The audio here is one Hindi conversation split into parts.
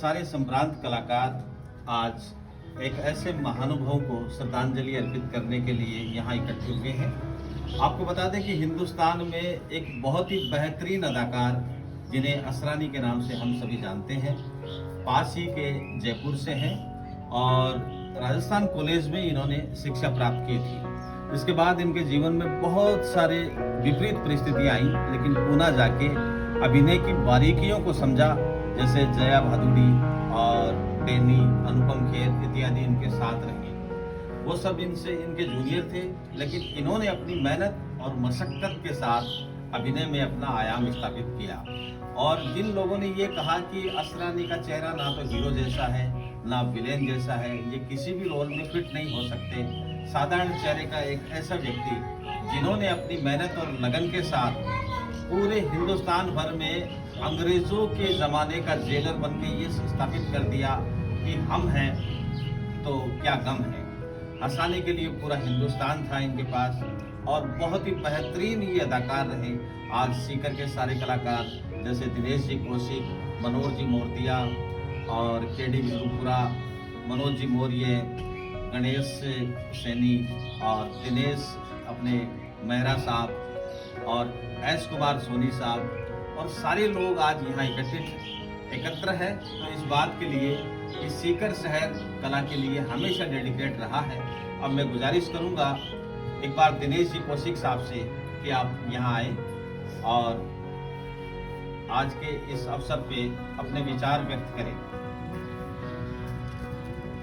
सारे संभ्रांत कलाकार आज एक ऐसे महानुभव को श्रद्धांजलि अर्पित करने के लिए यहाँ इकट्ठे हुए हैं। आपको बता दें कि हिंदुस्तान में एक बहुत ही बेहतरीन अदाकार जिन्हें असरानी के नाम से हम सभी जानते हैं, पास ही के जयपुर से हैं और राजस्थान कॉलेज में इन्होंने शिक्षा प्राप्त की थी। इसके बाद इनके जीवन में बहुत सारे विपरीत परिस्थितियां आई, लेकिन पुणे जाके अभिनय की बारीकियों को समझा। जैसे जया भादुड़ी और टेनी, अनुपम खेर इत्यादि इनके साथ रहे। वो सब इनके जूनियर थे, लेकिन इन्होंने अपनी मेहनत और मशक्कत के साथ अभिनय में अपना आयाम स्थापित किया। और जिन लोगों ने ये कहा कि असरानी का चेहरा ना तो हीरो जैसा है ना विलेन जैसा है, ये किसी भी रोल में फिट नहीं हो सकते, साधारण चेहरे का एक ऐसा व्यक्ति जिन्होंने अपनी मेहनत और लगन के साथ पूरे हिंदुस्तान भर में अंग्रेजों के ज़माने का जेलर बन के ये स्थापित कर दिया कि हम हैं तो क्या गम है। हंसाने के लिए पूरा हिंदुस्तान था इनके पास और बहुत ही बेहतरीन ये अदाकार रहे। आज सीकर के सारे कलाकार जैसे दिनेश जी कौशिक, मनोज जी मोरतिया और केडी विरुपुरा, मनोज जी मौर्य, गणेश सैनी और दिनेश अपने मेहरा साहब और एस कुमार सोनी साहब और सारे लोग आज यहाँ एकत्र है। तो इस बात के लिए कि सीकर शहर कला के लिए हमेशा डेडिकेट रहा है। अब मैं गुजारिश करूँगा एक बार दिनेश जी कौशिक साहब से कि आप यहाँ आए और आज के इस अवसर पे अपने विचार व्यक्त करें।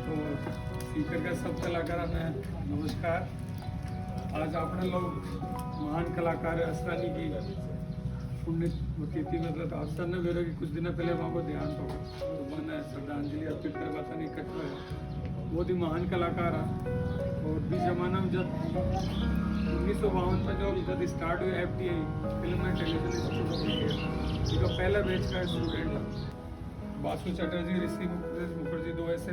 तो सीकर का सब कलाकारांना नमस्कार। आज आपण लोग महान कलाकार असरानी की पुण्यतिथि मतलब अवसर न भेरो कि कुछ दिन पहले वहाँ को ध्यान तो मैंने श्रद्धांजलि अर्पित करवा था इकट्ठा है। बहुत ही महान कलाकार है और भी जमाना में जब 1952 में जब स्टार्ट हुई FTI film and television institute का पहला बैच का स्टूडेंट था। बासु चटर्जी, ऋषि मुखर्जी दो ऐसे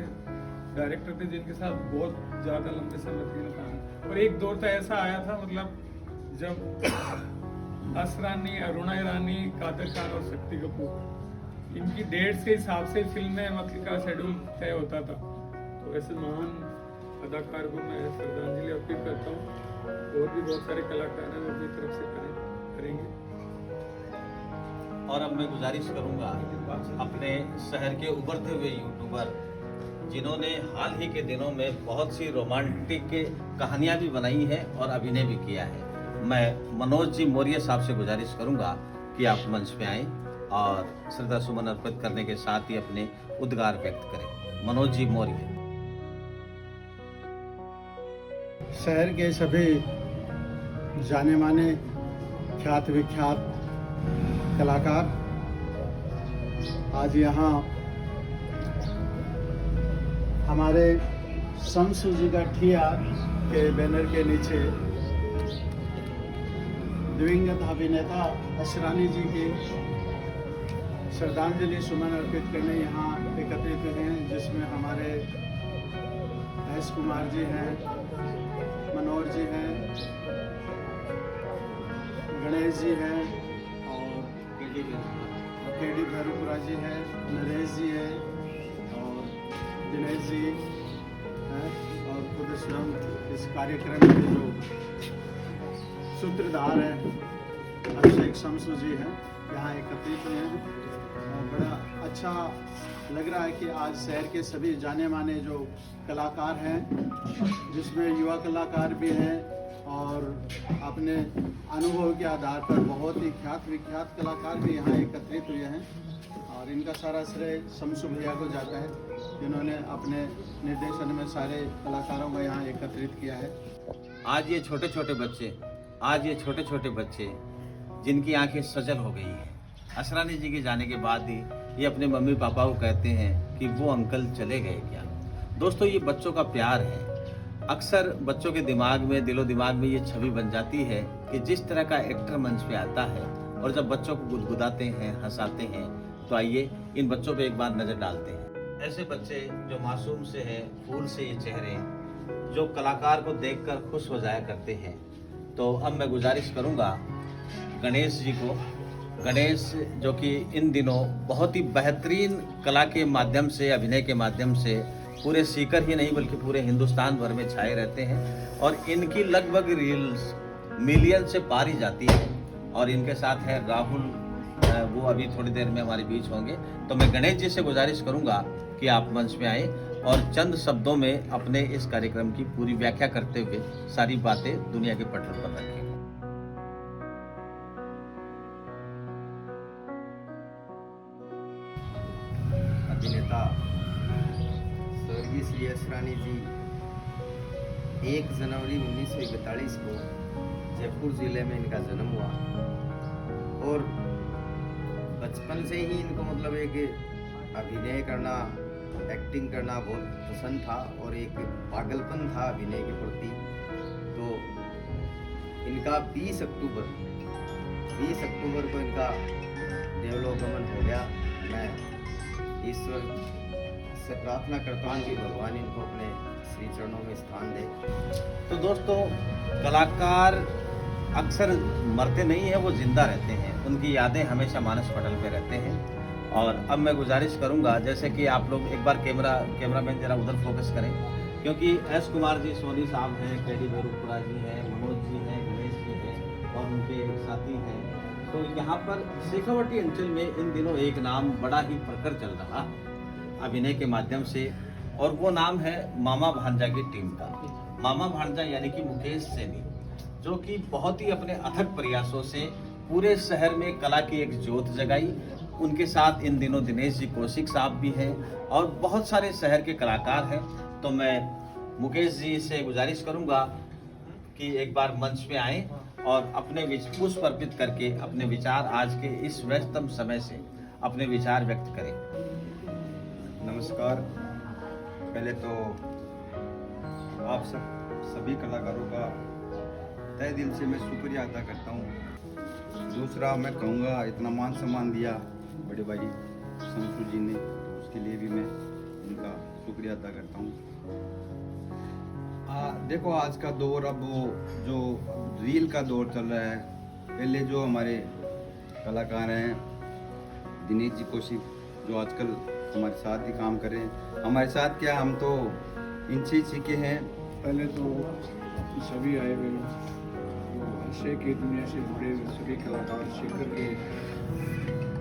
डायरेक्टर थे जिनके साथ बहुत ज़्यादा लंबे समय तक काम। और एक दौर तो ऐसा आया था मतलब जब असरानी, अरुणा ईरानी, कादर खान और शक्ति कपूर इनकी डेट्स के हिसाब से फिल्में मतलब का शेड्यूल तय होता था। तो ऐसे महान अदाकार को मैं श्रद्धांजलि अर्पित करता हूँ। और भी बहुत सारे कलाकार हैं वो अपनी तरफ से करेंगे। और अब मैं गुजारिश करूंगा अपने शहर के उभरते हुए यूट्यूबर जिन्होंने हाल ही के दिनों में बहुत सी रोमांटिक कहानियां भी बनाई है और अभिनय भी किया है, मैं मनोज जी मौर्य साहब से गुजारिश करूंगा कि आप मंच पे आएं और श्रद्धा सुमन अर्पित करने के साथ ही अपने उद्गार व्यक्त करें। मनोज जी मौर्य। शहर के सभी जाने माने ख्यात विख्यात कलाकार आज यहाँ हमारे शमसू जी का ठिया के बैनर के नीचे दिवंगत अभिनेता असरानी जी की श्रद्धांजलि सुमन अर्पित करने यहाँ एकत्रित हुए हैं, जिसमें हमारे एस कुमार जी हैं, मनोज जी हैं, गणेश जी हैं और केडी भैरूपुरा जी हैं, नरेश जी हैं और दिनेश जी हैं और खुद स्वयं इस कार्यक्रम के जो सूत्रधार हैं अभिषेक शमसू जी हैं, यहाँ एकत्रित हुए हैं। और बड़ा अच्छा लग रहा है कि आज शहर के सभी जाने माने जो कलाकार हैं, जिसमें युवा कलाकार भी हैं और अपने अनुभव के आधार पर बहुत ही ख्यात विख्यात कलाकार भी यहाँ एकत्रित हुए हैं। और इनका सारा श्रेय शमसू भैया को जाता है, जिन्होंने अपने निर्देशन में सारे कलाकारों को यहाँ एकत्रित किया है। आज ये छोटे छोटे बच्चे जिनकी आंखें सजल हो गई हैं, असरानी जी के जाने के बाद ही ये अपने मम्मी पापा को कहते हैं कि वो अंकल चले गए क्या। दोस्तों, ये बच्चों का प्यार है। अक्सर बच्चों के दिमाग में, दिलो दिमाग में ये छवि बन जाती है कि जिस तरह का एक्टर मंच पे आता है और जब बच्चों को गुदगुदाते हैं, हंसाते हैं, तो आइए इन बच्चों पे एक बार नजर डालते हैं। ऐसे बच्चे जो मासूम से हैं, फूल से ये चेहरे, जो कलाकार को देखकर खुश हो जाया करते हैं। तो अब मैं गुजारिश करूंगा गणेश जी को गणेश जो कि इन दिनों बहुत ही बेहतरीन कला के माध्यम से, अभिनय के माध्यम से पूरे सीकर ही नहीं बल्कि पूरे हिंदुस्तान भर में छाए रहते हैं और इनकी लगभग रील्स मिलियन से पार ही जाती है। और इनके साथ है राहुल, वो अभी थोड़ी देर में हमारे बीच होंगे। तो मैं गणेश जी से गुजारिश करूंगा कि आप मंच पे आए और चंद शब्दों में अपने इस कार्यक्रम की पूरी व्याख्या करते हुए सारी बातें दुनिया के पटल पर रखें। अभिनेता स्वर्गीय श्री असरानी जी 1 जनवरी 1941 को जयपुर जिले में इनका जन्म हुआ और बचपन से ही इनको मतलब एक अभिनय करना, एक्टिंग करना बहुत पसंद था और एक पागलपन था अभिनय के प्रति। तो इनका 20 अक्टूबर को इनका देवलोकगमन हो गया। मैं ईश्वर से प्रार्थना करता हूँ कि भगवान इनको अपने श्री चरणों में स्थान दे। तो दोस्तों, कलाकार अक्सर मरते नहीं हैं, वो जिंदा रहते हैं। उनकी यादें हमेशा मानस पटल पे रहते हैं। और अब मैं गुजारिश करूंगा, जैसे कि आप लोग एक बार कैमरामैन जरा उधर फोकस करें, क्योंकि एस कुमार जी, सोनी साहब हैं, केडी बेरुपुरा जी हैं, मनोज जी हैं, गणेश जी हैं और उनके एक साथी हैं। तो यहाँ पर शेखावटी अंचल में इन दिनों एक नाम बड़ा ही प्रखर चल रहा अभिनय के माध्यम से, और वो नाम है मामा भांजा की टीम का। मामा भांजा यानी कि मुकेश सैनी, जो कि बहुत ही अपने अथक प्रयासों से पूरे शहर में कला की एक ज्योत जगाई। उनके साथ इन दिनों दिनेश जी कौशिक साहब भी हैं और बहुत सारे शहर के कलाकार हैं। तो मैं मुकेश जी से गुजारिश करूंगा कि एक बार मंच पे आएं और अपने पुष्प अर्पित करके अपने विचार आज के इस व्यस्तम समय से अपने विचार व्यक्त करें। नमस्कार। पहले तो आप सभी कलाकारों का तहे दिल से मैं शुक्रिया अदा करता हूँ। दूसरा मैं कहूँगा, इतना मान सम्मान दिया बड़े भाई शमसू जी ने, उसके लिए भी मैं उनका शुक्रिया अदा करता हूँ। देखो, आज का दौर, अब वो जो रील का दौर चल रहा है, पहले जो हमारे कलाकार हैं दिनेश जी कौशिक, जो आजकल हमारे साथ ही काम कर रहे हैं, हमारे साथ क्या, हम तो इनसे सीखे हैं। पहले तो सभी आए हुए हास्य की दुनिया से जुड़े हुए सभी कलाकार शेखर के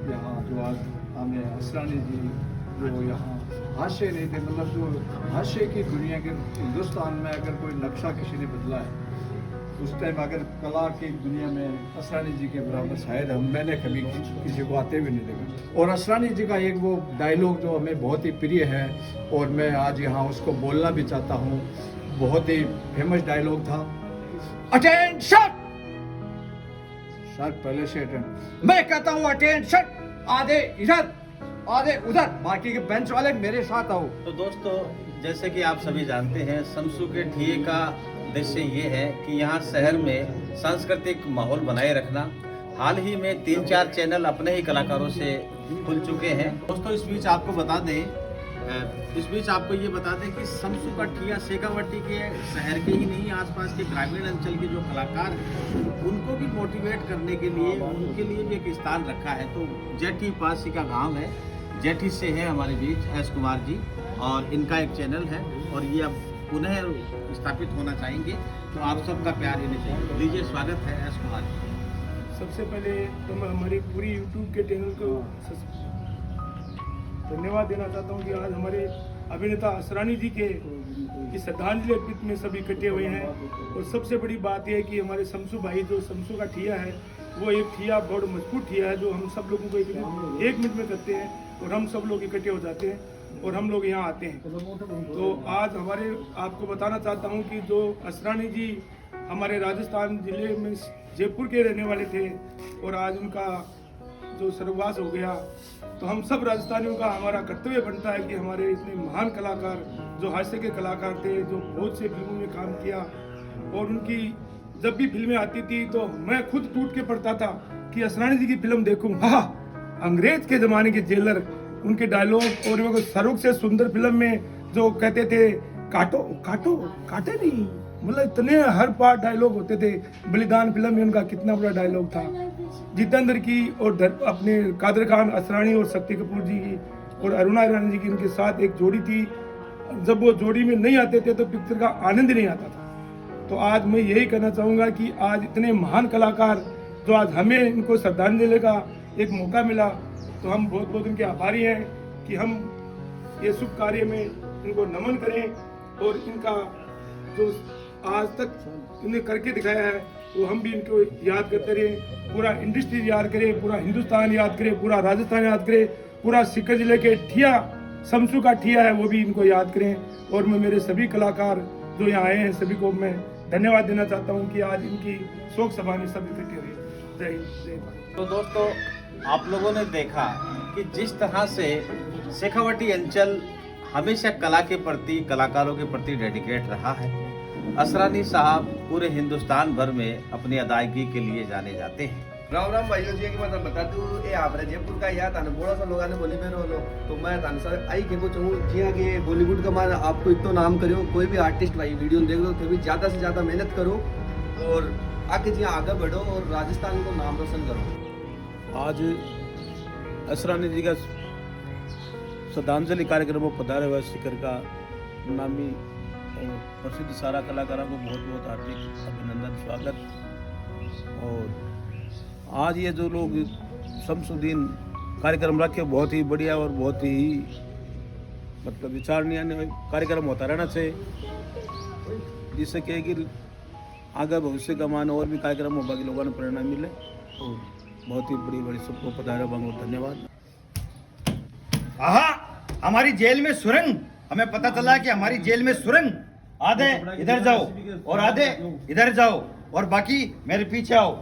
यहाँ, जो आज हमें असरानी जी जो यहाँ हास्य नहीं थे, मतलब जो हास्य की दुनिया के हिंदुस्तान में अगर कोई नक्शा किसी ने बदला है, उस टाइम अगर कला की दुनिया में असरानी जी के बराबर शायद मैंने कभी किसी को आते हुए नहीं देखा। और असरानी जी का एक वो डायलॉग जो हमें बहुत ही प्रिय है और मैं आज यहाँ उसको बोलना भी चाहता हूँ, बहुत ही फेमस डायलॉग था, अटेंशन। सर पहले से अटेंशन, मैं कहता हूँ अटेंशन, आधे इधर आधे उधर, बाकी के बेंच वाले मेरे साथ आओ। तो दोस्तों, जैसे कि आप सभी जानते हैं, शमसू के ठिये का उद्देश्य ये है कि यहाँ शहर में सांस्कृतिक माहौल बनाए रखना। हाल ही में 3-4 चैनल अपने ही कलाकारों से खुल चुके हैं। दोस्तों, इस बीच आपको ये बता दें कि शमसू का ठिया शेखावटी के शहर के ही नहीं, आसपास के ग्रामीण अंचल के जो कलाकार हैं उनको भी मोटिवेट करने के लिए, उनके लिए भी एक स्थान रखा है। तो जेठी पास का गाँव है, जेठी से है हमारे बीच एस कुमार जी, और इनका एक चैनल है और ये अब पुनः स्थापित होना चाहेंगे। तो आप सबका प्यार इन्हें चाहिए। लीजिए, स्वागत है एस कुमार जी। सबसे पहले तो मैं हमारी पूरी यूट्यूब के चैनल को धन्यवाद देना चाहता हूँ कि आज हमारे अभिनेता असरानी जी के की श्रद्धांजलि अर्पित में सभी इकट्ठे हुए हैं। और सबसे बड़ी बात यह है कि हमारे शमसू भाई, जो शमसू का ठिया है, वो एक ठिया बहुत मजबूत ठिया है, जो हम सब लोगों को एक मिनट में करते हैं और हम सब लोग इकट्ठे हो जाते हैं और हम लोग यहाँ आते हैं। तो आज आपको बताना चाहता हूँ कि जो असरानी जी हमारे राजस्थान जिले में जयपुर के रहने वाले थे और आज उनका जो स्वर्गवास हो गया, तो हम सब राजस्थानियों का हमारा कर्तव्य बनता है कि हमारे इतने महान कलाकार, जो हास्य के कलाकार थे, जो बहुत से फिल्मों में काम किया, और उनकी जब भी फिल्में आती थी तो मैं खुद टूट के पड़ता था कि असरानी जी की फिल्म देखूं। हाँ, अंग्रेज के जमाने के जेलर, उनके डायलॉग, और वो शाहरुख से सुंदर फिल्म में जो कहते थे, काटो काटो काटे नहीं, मतलब इतने हर पार्ट डायलॉग होते थे। बलिदान फिल्म में उनका कितना बड़ा डायलॉग था, जितेंद्र की और अपने कादर खान असरानी और शक्ति कपूर जी की और अरुणा ईरानी जी की इनके साथ एक जोड़ी थी। जब वो जोड़ी में नहीं आते थे तो पिक्चर का आनंद नहीं आता था। तो आज मैं यही कहना चाहूँगा कि आज इतने महान कलाकार जो आज हमें इनको श्रद्धांजलि का एक मौका मिला, तो हम बहुत बहुत इनके आभारी हैं कि हम ये शुभ कार्य में इनको नमन करें और इनका जो आज तक इन्हें करके दिखाया है वो हम भी इनको याद करते रहें। पूरा इंडस्ट्री याद करें, पूरा हिंदुस्तान याद करें, पूरा राजस्थान याद करें, पूरा सीकर जिले के ठिया शमसू का ठिया है वो भी इनको याद करें। और मैं मेरे सभी कलाकार जो यहाँ आए हैं सभी को मैं धन्यवाद देना चाहता हूँ कि आज इनकी शोक सभा में सब इकट्ठे हुए। जय हिंद, जय भारत। तो दोस्तों, आप लोगों ने देखा कि जिस तरह से शेखावटी अंचल हमेशा कला के प्रति, कलाकारों के प्रति डेडिकेट रहा है। असरानी साहब पूरे हिंदुस्तान भर में अपनी अदायगी के लिए जाने जाते हैं। राम राम भाइयों जी, मतलब बता दूं ये आप जयपुर का याद आने बड़ा सा लोगों ने बोली में रो तो मैं तान सर आई के पूछूं जी आगे बॉलीवुड का मान आपको इतना नाम करियो, कोई भी आर्टिस्ट भाई वीडियो देख लो तो भी ज्यादा से ज्यादा मेहनत करो और आगे जी आगे बढ़ो और राजस्थान को नाम रोशन करो। आज असरानी जी का श्रद्धांजलि कार्यक्रम में पधारे हुए सीकर का नामी और प्रसिद्ध सारा कलाकारों को बहुत बहुत हार्दिक अभिनंदन, स्वागत। और आज ये जो लोग शमसुद्दीन कार्यक्रम रखे बहुत ही बढ़िया और बहुत ही मतलब विचारणीय कार्यक्रम होता रहना चाहिए, जिससे क्या है कि आगे भविष्य का मान और भी कार्यक्रम होगा कि लोगों ने प्रेरणा मिले। और बहुत ही बड़ी सबको पधारे बहुत धन्यवाद। आहा, हमारी जेल में सुरंग, हमें पता चला कि हमारी जेल में सुरंग, आधे इधर जाओ और आधे इधर जाओ और बाकी मेरे पीछे आओ।